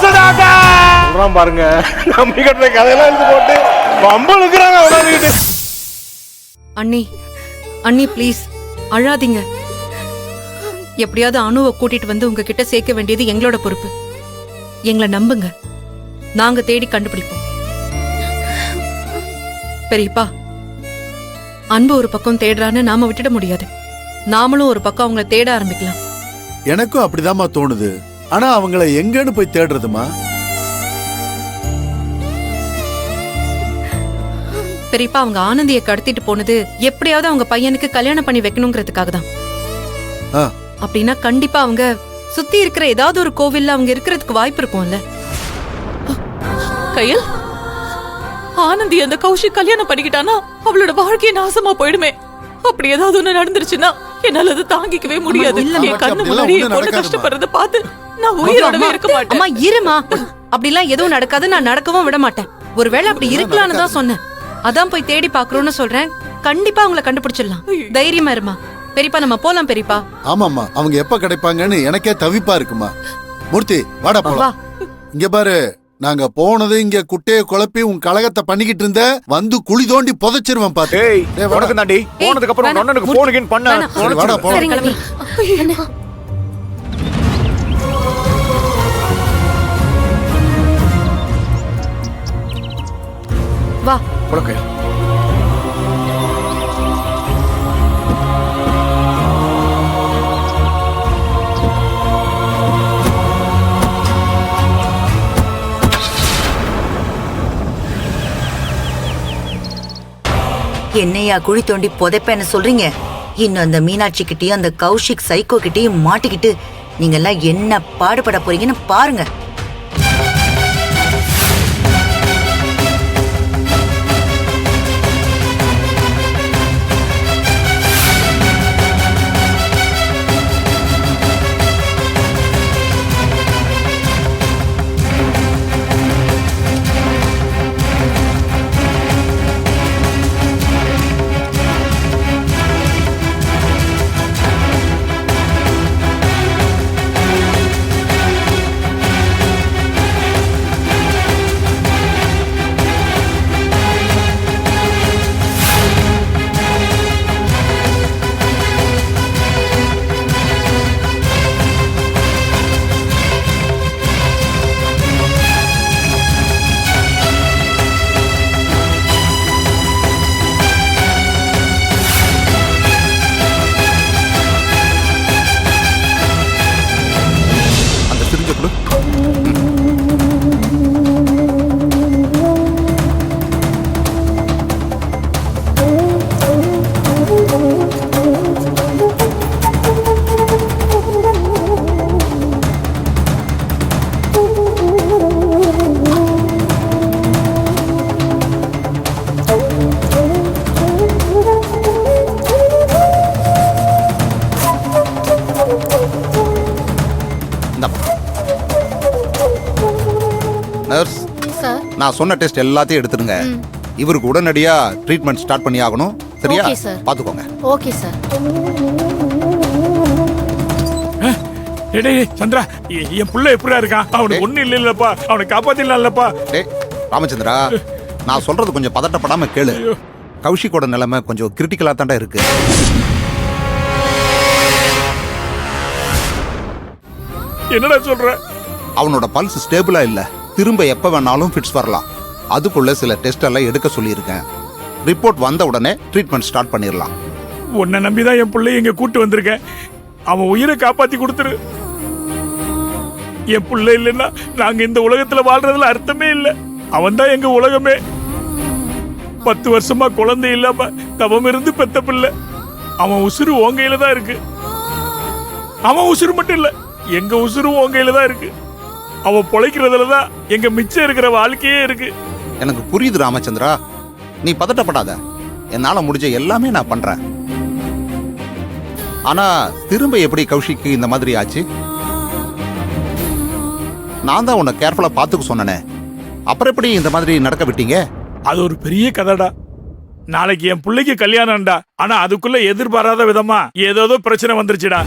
சொல்றான் பாருங்க. நம்பி கட்டுற கதையெல்லாம் எடுத்து போட்டு பம்பளுக்குறாங்க அவனால. அண்ணி அண்ணி ப்ளீஸ் அழாதீங்க. எப்படியாவது அணுவை கூட்டிட்டு வந்து உங்ககிட்ட சேர்க்க வேண்டியது எங்களோட பொறுப்பு. எங்களை நம்புங்க, நாங்க தேடி கண்டுபிடிப்போம். பெரியப்பா, அன்பு ஒரு பக்கம் தேடுறான்னு நாம விட்டுட முடியாது. நாமளும் ஒரு பக்கம் அவங்கள தேட ஆரம்பிக்கலாம். எனக்கும் அப்படிதாம்மா தோணுது. ஆனா அவங்கள எங்கன்னு போய் தேடுறதுமா? பெரியப்பா, அவங்க ஆனந்தியை கடத்திட்டு போனது எப்படியாவது அவங்க பையனுக்கு கல்யாணம் பண்ணி வைக்கணுங்கிறதுக்காக தான். அப்படின்னா கண்டிப்பா அவங்க சுத்தி இருக்கிற ஏதாவது ஒரு கோவில்ல அவங்க இருக்கிறதுக்கு வாய்ப்பு இருக்கும்ல. கையல், ஆனந்தி அந்த கௌஷிக் கல்யாணம் பண்ணிக்கிட்டானா அவளோட வாழ்க்கையை நாசமா போயிடுமே. அப்படி ஏதாவது ஒண்ணு நடந்துருச்சுன்னா என்னால அதை தாங்கிக்கவே முடியாது. என் கண்ணு முன்னாடி என் பொண்ணு கஷ்டப்படுறத பார்த்து நான் உயிரோடவே இருக்க மாட்டேன். அம்மா இருமா, அப்படிலாம் எதுவும் நடக்காது. நான் நடக்கவும் விட மாட்டேன். ஒருவேளை அப்படி இருக்கலாம்னு தான் சொன்னேன். அதான் போய் தேடி பாக்குறோம்னு சொல்றேன். கண்டிப்பா அவங்கள கண்டுபிடிச்சிடலாம். தைரியமா இருமா. பெரியப்பா, நம்ம போலாம் பெரியப்பா. ஆமாம்மா, அவங்க எப்ப கிடைப்பாங்கன்னு எனக்கே தவிப்பா இருக்குமா. மூர்த்தி வாடா போலாம். இங்க பாரு, நாங்க போனது இங்க குட்டைய குழப்பி உன் கலகத்தை பண்ணிக்கிட்டு இருந்த வந்து குழி தோண்டி புதைச்சிருவேன் பாத்து. உனக்கு தாண்டி போனதுக்கு அப்புறம் நொண்ணனுக்கு போனுகின் பண்ண. வாடா போலாம். வா உனக்கு என்னையா குழி தோண்டி புதைப்பேன்னு சொல்றீங்க? இன்னும் அந்த மீனாட்சி கிட்டயும் அந்த கௌஷிக் சைக்கோ கிட்டயும் மாட்டிக்கிட்டு நீங்க எல்லாம் என்ன பாடுபட போறீங்கன்னு பாருங்க. நர்ஸ், நான் சொன்ன டெஸ்ட் எல்லாத்தையும் எடுத்துடுங்க. இவருக்கு உடனடியா ட்ரீட்மெண்ட் ஸ்டார்ட் பண்ணி ஆகணும். சரியா? பாத்துக்கோங்க. Okay sir. சந்திரா, என் புள்ள எப்படியா இருக்கான்? அவனுக்கு ஒண்ணு இல்லப்பா, அவனை காப்பாத்திடலாம்லப்பா. ராமச்சந்திரா, நான் சொல்றது கொஞ்சம் பதட்டப்படாம கேளு. கௌஷிக்கோட நிலைமை கொஞ்சம் கிரிட்டிக்கலா தாண்டா இருக்கு. என்னடா சொல்ற? அவனோட பல்ஸ் ஸ்டேபிளா இல்ல. திரும்ப எப்ப வேணாலும் ஃபிட்ஸ் வரலாம். அதுக்குள்ள சில டெஸ்ட் எல்லாம் எடுக்க சொல்லியிருக்கேன். ரிப்போர்ட் வந்த உடனே ட்ரீட்மெண்ட் ஸ்டார்ட் பண்ணிடலாம். உன்னை நம்பிதான் என் பிள்ளைய இங்க கூட்டு வந்திருக்கேன். அவன் உயிரை காப்பாத்தி கொடுத்துரு. என் பிள்ளை இல்லைன்னா நாங்க இந்த உலகத்துல வாழ்றதுல அர்த்தமே இல்லை. அவன் தான் எங்க உலகமே. 10 வருஷமா குழந்தை இல்லாம தவம் இருந்து பெத்த பிள்ளை. அவன் உசுறு ஓங்கையில தான் இருக்கு. அவன் உசுறு மட்டும் இல்ல, எங்க உசுறு ஓங்கையில தான் இருக்கு. அவன் பொழைக்கிறதுலதான் எங்க மிச்சம் இருக்கிற வாழ்க்கையே இருக்கு. எனக்கு புரியுது ராமச்சந்திரா, நீ பதட்டப்படாத. என்னால முடிஞ்ச எல்லாமே நான் பண்றேன். ஆனா திரும்ப எப்படி கௌஷிக்கு இந்த மாதிரி ஆச்சு? நான் தான் உன்னை கேர்ஃபுல்லா பாத்துக்க சொன்னேனே, அப்புறம் எப்படி இந்த மாதிரி நடக்க விட்டீங்க? அது ஒரு பெரிய கதைடா. நாளைக்கு என் பிள்ளைக்கு கல்யாணம்டா. ஆனா அதுக்குள்ள எதிர்பாராத விதமா ஏதோ பிரச்சனை வந்துருச்சுடா.